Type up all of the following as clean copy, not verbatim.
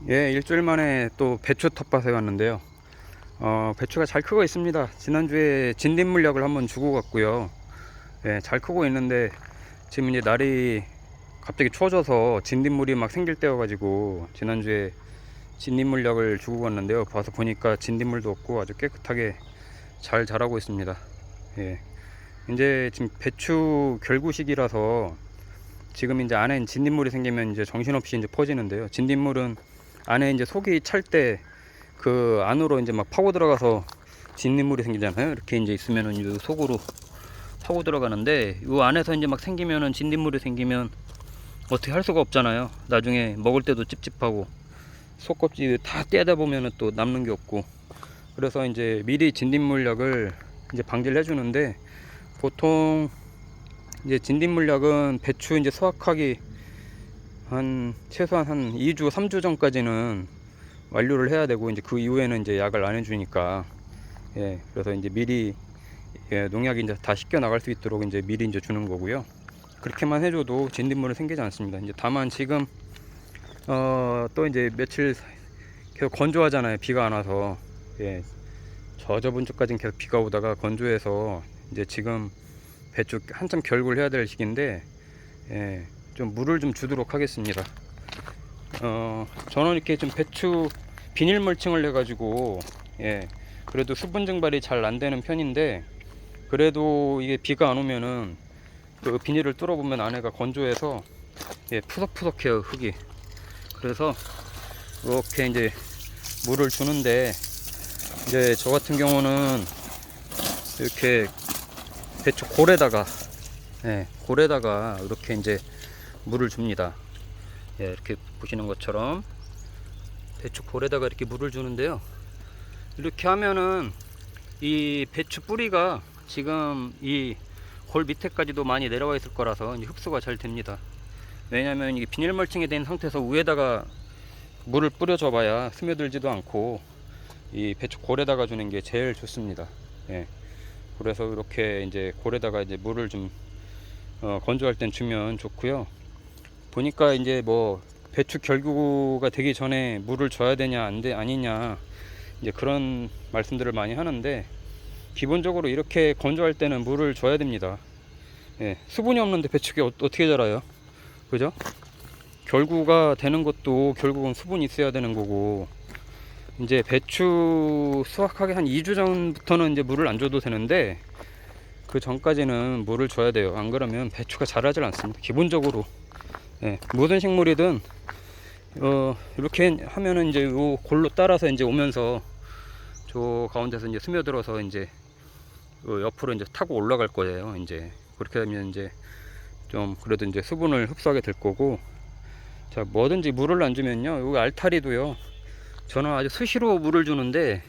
예, 일주일 만에 또 배추 텃밭에 왔는데요. 배추가 잘 크고 있습니다. 지난주에 진딧물약을 한번 주고 갔고요. 예, 잘 크고 있는데 지금 이제 날이 갑자기 추워져서 진딧물이 막 생길 때여가지고 지난주에 진딧물약을 주고 갔는데요. 봐서 보니까 진딧물도 없고 아주 깨끗하게 잘 자라고 있습니다. 예, 이제 지금 배추 결구 시기라서 지금 이제 안에 진딧물이 생기면 이제 정신없이 이제 퍼지는데요. 진딧물은 안에 이제 속이 찰 때 그 안으로 이제 막 파고 들어가서 진딧물이 생기잖아요. 이렇게 이제 있으면은 이 속으로 파고 들어가는데 이 안에서 이제 막 생기면은 진딧물이 생기면 어떻게 할 수가 없잖아요. 나중에 먹을 때도 찝찝하고 속껍질 다 떼다 보면은 또 남는 게 없고, 그래서 이제 미리 진딧물약을 이제 방지를 해주는데, 보통 이제 진딧물약은 배추 이제 수확하기 한 최소한 한 2주 3주 전까지는 완료를 해야 되고, 이제 그 이후에는 이제 약을 안 해주니까, 예, 그래서 이제 미리, 예, 농약이 이제 다 씻겨 나갈 수 있도록 이제 미리 이제 주는 거고요. 그렇게만 해줘도 진딧물은 생기지 않습니다. 이제 다만 지금 또 이제 며칠 계속 건조하잖아요. 비가 안 와서. 예, 저번 주까지는 계속 비가 오다가 건조해서 이제 지금 배추 한참 결구를 해야 될 시기인데, 예, 좀 물을 좀 주도록 하겠습니다. 저는 이렇게 좀 배추 비닐 멀칭을 해가지고, 예, 그래도 수분 증발이 잘 안 되는 편인데, 그래도 이게 비가 안 오면은 그 비닐을 뚫어보면 안에가 건조해서, 예, 푸석푸석해요, 흙이. 그래서 이렇게 이제 물을 주는데, 이제 저 같은 경우는 이렇게 배추 골에다가, 예, 골에다가 이렇게 이제 물을 줍니다. 예, 이렇게 보시는 것처럼 배추 골에다가 이렇게 물을 주는데요. 이렇게 하면은 이 배추 뿌리가 지금 이 골 밑에까지도 많이 내려와 있을 거라서 이제 흡수가 잘 됩니다. 왜냐면 이게 비닐 멀칭이 된 상태에서 위에다가 물을 뿌려줘 봐야 스며들지도 않고, 이 배추 골에다가 주는 게 제일 좋습니다. 예, 그래서 이렇게 이제 골에다가 이제 물을 좀 건조할 땐 주면 좋고요. 보니까 이제 뭐 배추 결구가 되기 전에 물을 줘야 되냐 아니냐, 이제 그런 말씀들을 많이 하는데, 기본적으로 이렇게 건조할 때는 물을 줘야 됩니다. 예, 수분이 없는데 배추가 어떻게 자라요? 그죠? 결구가 되는 것도 결국은 수분이 있어야 되는 거고, 이제 배추 수확하기 한 2주 전부터는 이제 물을 안 줘도 되는데, 그 전까지는 물을 줘야 돼요. 안 그러면 배추가 자라질 않습니다. 기본적으로. 예, 모든 식물이든 이렇게 하면은 이제 요 골로 따라서 이제 오면서 저 가운데서 이제 스며들어서 이제 옆으로 이제 타고 올라갈 거예요. 이제 그렇게 되면 이제 좀 그래도 이제 수분을 흡수하게 될 거고. 자, 뭐든지 물을 안 주면요, 여기 알타리도요, 저는 아주 수시로 물을 주는데,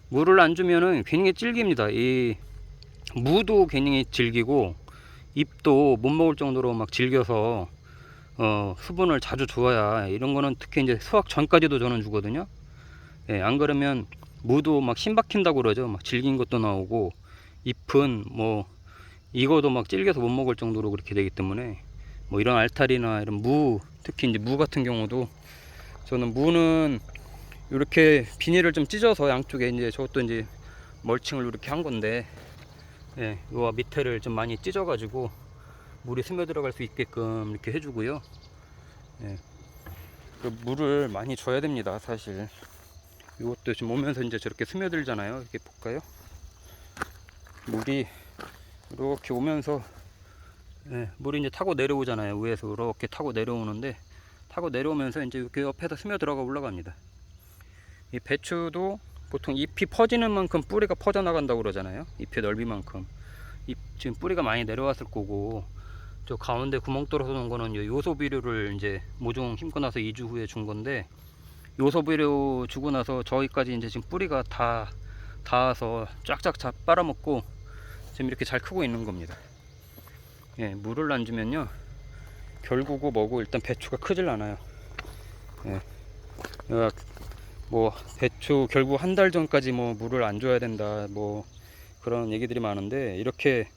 물을 안 주면은 굉장히 질깁니다. 이 무도 굉장히 질기고 잎도 못 먹을 정도로 막 질겨서 수분을 자주 줘야, 이런 거는 특히 이제 수확 전까지도 저는 주거든요. 예, 안 그러면 무도 막 심박힌다고 그러죠. 막 질긴 것도 나오고, 잎은 뭐 익어도 막 질겨서 못 먹을 정도로 그렇게 되기 때문에, 뭐 이런 알타리나 이런 무, 특히 이제 무 같은 경우도, 저는 무는 이렇게 비닐을 좀 찢어서 양쪽에 이제 저것도 이제 멀칭을 이렇게 한 건데, 예, 요 밑에를 좀 많이 찢어 가지고 물이 스며 들어갈 수 있게끔 이렇게 해주고요. 예, 그 물을 많이 줘야 됩니다, 사실. 이것도 지금 오면서 이제 저렇게 스며들잖아요. 이렇게 볼까요? 물이 이렇게 오면서, 예, 물이 이제 타고 내려오잖아요. 위에서 이렇게 타고 내려오는데, 타고 내려오면서 이제 이렇게 옆에서 스며 들어가 올라갑니다. 이 배추도 보통 잎이 퍼지는 만큼 뿌리가 퍼져 나간다고 그러잖아요. 잎의 넓이만큼. 잎 지금 뿌리가 많이 내려왔을 거고, 저 가운데 구멍 뚫어서 놓은 거는 요소 비료를 이제 모종 심고 나서 2주 후에 준 건데, 요소 비료 주고 나서 저기까지 이제 지금 뿌리가 다 닿아서 쫙쫙 빨아먹고 지금 이렇게 잘 크고 있는 겁니다. 예, 물을 안 주면요, 결구고 뭐고 일단 배추가 크질 않아요. 예, 뭐 배추 결국 한 달 전까지 뭐 물을 안 줘야 된다, 뭐 그런 얘기들이 많은데, 이렇게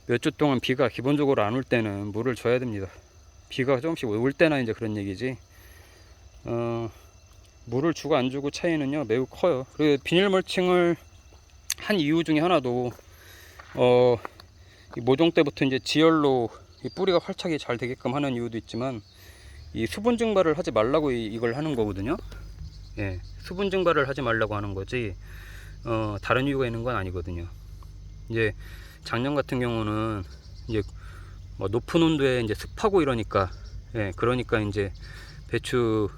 몇 주 동안 비가 기본적으로 안 올 때는 물을 줘야 됩니다. 비가 조금씩 올 때나 이제 그런 얘기지. 물을 주고 안 주고 차이는요 매우 커요. 그리고 비닐 멀칭을 한 이유 중에 하나도 이 모종 때부터 이제 지열로 이 뿌리가 활착이 잘 되게끔 하는 이유도 있지만, 이 수분 증발을 하지 말라고 이걸 하는 거거든요. 예, 수분 증발을 하지 말라고 하는 거지 다른 이유가 있는 건 아니거든요. 이제 작년 같은 경우는 이제 뭐 높은 온도에 이제 습하고 이러니까, 예, 그러니까 이제 배추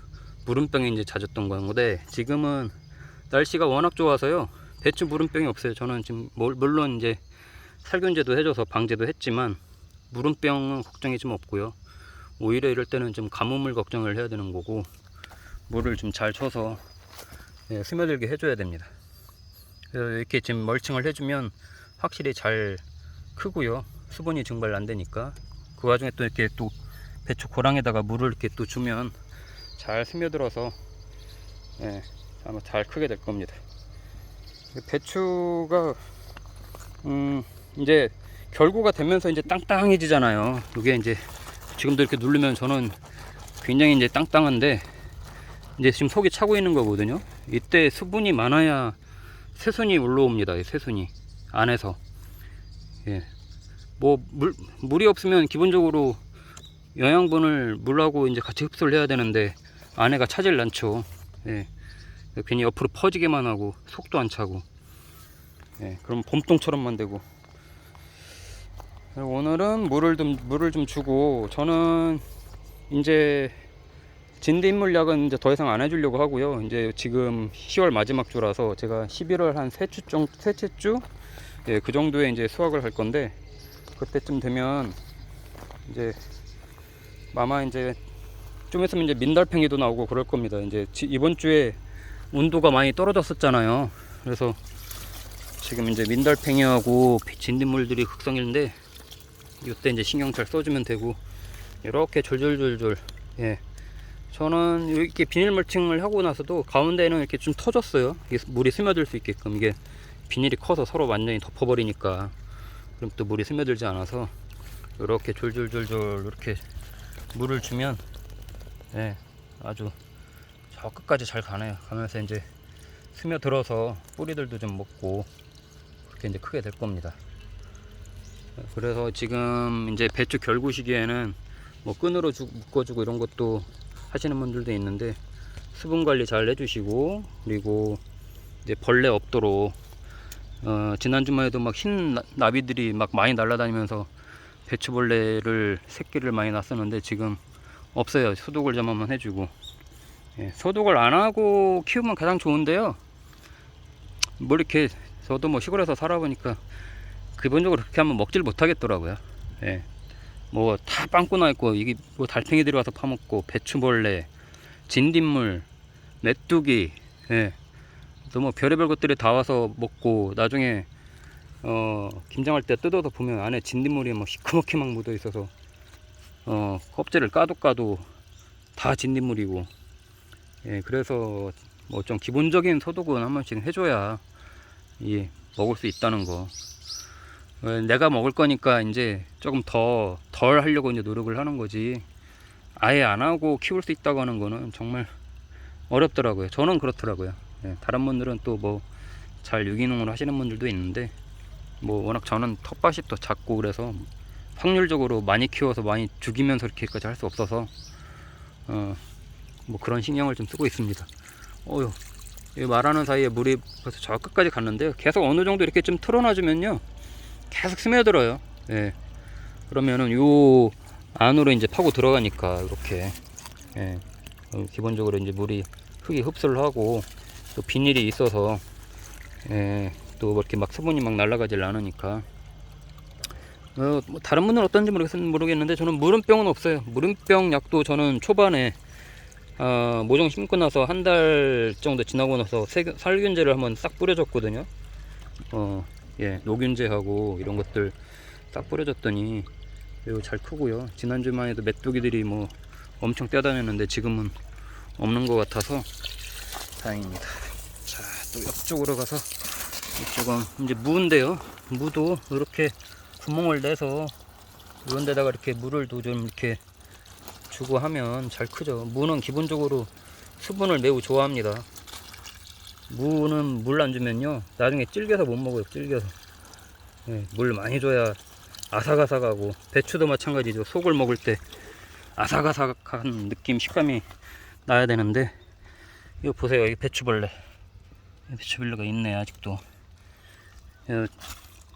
무름병이 이제 잦았던 건데, 지금은 날씨가 워낙 좋아서요 배추 무름병이 없어요. 저는 지금 물론 이제 살균제도 해줘서 방제도 했지만 무름병은 걱정이 좀 없고요. 오히려 이럴 때는 좀 가뭄을 걱정을 해야 되는 거고, 물을 좀 잘 쳐서 예, 스며들게 해줘야 됩니다. 그래서 이렇게 지금 멀칭을 해주면 확실히 잘 크고요. 수분이 증발 안 되니까. 그 와중에 또 이렇게 또 배추 고랑에다가 물을 이렇게 또 주면 잘 스며들어서 예, 아마 잘 크게 될 겁니다. 배추가 이제 결구가 되면서 이제 땅땅해지잖아요. 이게 이제 지금도 이렇게 누르면 저는 굉장히 이제 땅땅한데, 이제 지금 속이 차고 있는 거거든요. 이때 수분이 많아야 새순이 올라옵니다. 이 새순이 안에서. 예. 뭐 물이 없으면 기본적으로 영양분을 물하고 이제 같이 흡수를 해야 되는데 안에가 차질 않죠. 예. 괜히 옆으로 퍼지게만 하고 속도 안 차고. 예. 그럼 봄동처럼만 되고. 오늘은 물을 좀 주고, 저는 이제 진딧물약은 이제 더 이상 안 해주려고 하고요. 이제 지금 10월 마지막 주라서 제가 11월 한 셋째 주, 예, 그 정도에 이제 수확을 할 건데, 그때쯤 되면 이제 아마 이제 좀 있으면 이제 민달팽이도 나오고 그럴 겁니다. 이제 이번 주에 온도가 많이 떨어졌었잖아요. 그래서 지금 이제 민달팽이하고 진딧물들이 극성인데, 이때 이제 신경 잘 써주면 되고, 이렇게 졸졸졸졸. 예. 저는 이렇게 비닐 멀칭을 하고 나서도 가운데는 이렇게 좀 터졌어요. 물이 스며들 수 있게끔. 이게 비닐이 커서 서로 완전히 덮어버리니까 그럼 또 물이 스며들지 않아서 이렇게 졸졸졸졸 이렇게 물을 주면, 예, 아주 저 끝까지 잘 가네요. 가면서 이제 스며들어서 뿌리들도 좀 먹고 그렇게 이제 크게 될 겁니다. 그래서 지금 이제 배추 결구 시기에는 뭐 끈으로 묶어주고 이런 것도 하시는 분들도 있는데, 수분 관리 잘 해주시고, 그리고 이제 벌레 없도록 지난주만 해도 막 흰 나비들이 막 많이 날아다니면서 배추벌레를 새끼를 많이 낳았었는데 지금 없어요. 소독을 좀 한번 해주고. 예, 소독을 안 하고 키우면 가장 좋은데요, 뭐 이렇게 저도 뭐 시골에서 살아보니까 기본적으로 그렇게 하면 먹질 못하겠더라고요. 예. 뭐 다 빵꾸 나 있고, 이게 뭐 달팽이들이 와서 파먹고, 배추벌레, 진딧물, 메뚜기, 예, 또 뭐 별의별 것들이 다 와서 먹고, 나중에 김장할 때 뜯어서 보면 안에 진딧물이 막 시커멓게 막 묻어 있어서 껍질을 까도 다 진딧물이고. 예, 그래서 뭐 좀 기본적인 소독은 한 번씩 해줘야 예, 먹을 수 있다는 거. 내가 먹을 거니까 이제 조금 덜 하려고 이제 노력을 하는 거지, 아예 안 하고 키울 수 있다고 하는 거는 정말 어렵더라고요. 저는 그렇더라고요. 예, 다른 분들은 또 뭐 잘 유기농으로 하시는 분들도 있는데, 뭐 워낙 저는 텃밭이 또 작고 그래서 확률적으로 많이 키워서 많이 죽이면서 이렇게까지 할 수 없어서 뭐 그런 신경을 좀 쓰고 있습니다. 말하는 사이에 물이 벌써 저 끝까지 갔는데요. 계속 어느 정도 이렇게 좀 틀어놔주면요 계속 스며들어요. 예. 그러면은 요 안으로 이제 파고 들어가니까 이렇게, 예, 기본적으로 이제 물이 흙이 흡수를 하고, 또 비닐이 있어서, 예, 또 이렇게 막 수분이 막 날아가질 않으니까. 뭐 다른 분은 어떤지 모르겠는데 저는 무름병은 없어요. 무름병 약도 저는 초반에 모종 심고 나서 한 달 정도 지나고 나서 살균제를 한번 싹 뿌려줬거든요. 예, 녹균제하고 이런 것들 딱 뿌려줬더니 매우 잘 크고요. 지난주만 해도 메뚜기들이 뭐 엄청 뛰어다녔는데 지금은 없는 것 같아서 다행입니다. 자, 또 옆쪽으로 가서, 이쪽은 이제 무인데요. 무도 이렇게 구멍을 내서 이런 데다가 이렇게 물을 좀 이렇게 주고 하면 잘 크죠. 무는 기본적으로 수분을 매우 좋아합니다. 무는 물 안 주면요 나중에 질겨서 못 먹어요. 질겨서. 예, 물 많이 줘야 아삭아삭하고, 배추도 마찬가지죠. 속을 먹을 때 아삭아삭한 느낌, 식감이 나야 되는데, 이거 보세요. 여기 배추벌레. 배추벌레가 있네 아직도.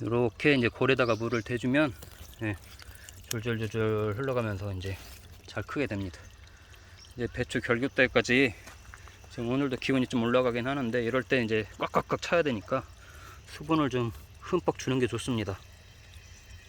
이렇게 이제 골에다가 물을 대주면 졸졸졸졸 흘러가면서 이제 잘 크게 됩니다. 이제 배추 결교 때까지, 지금 오늘도 기온이 좀 올라가긴 하는데, 이럴 때 이제 꽉꽉꽉 차야 되니까 수분을 좀 흠뻑 주는 게 좋습니다.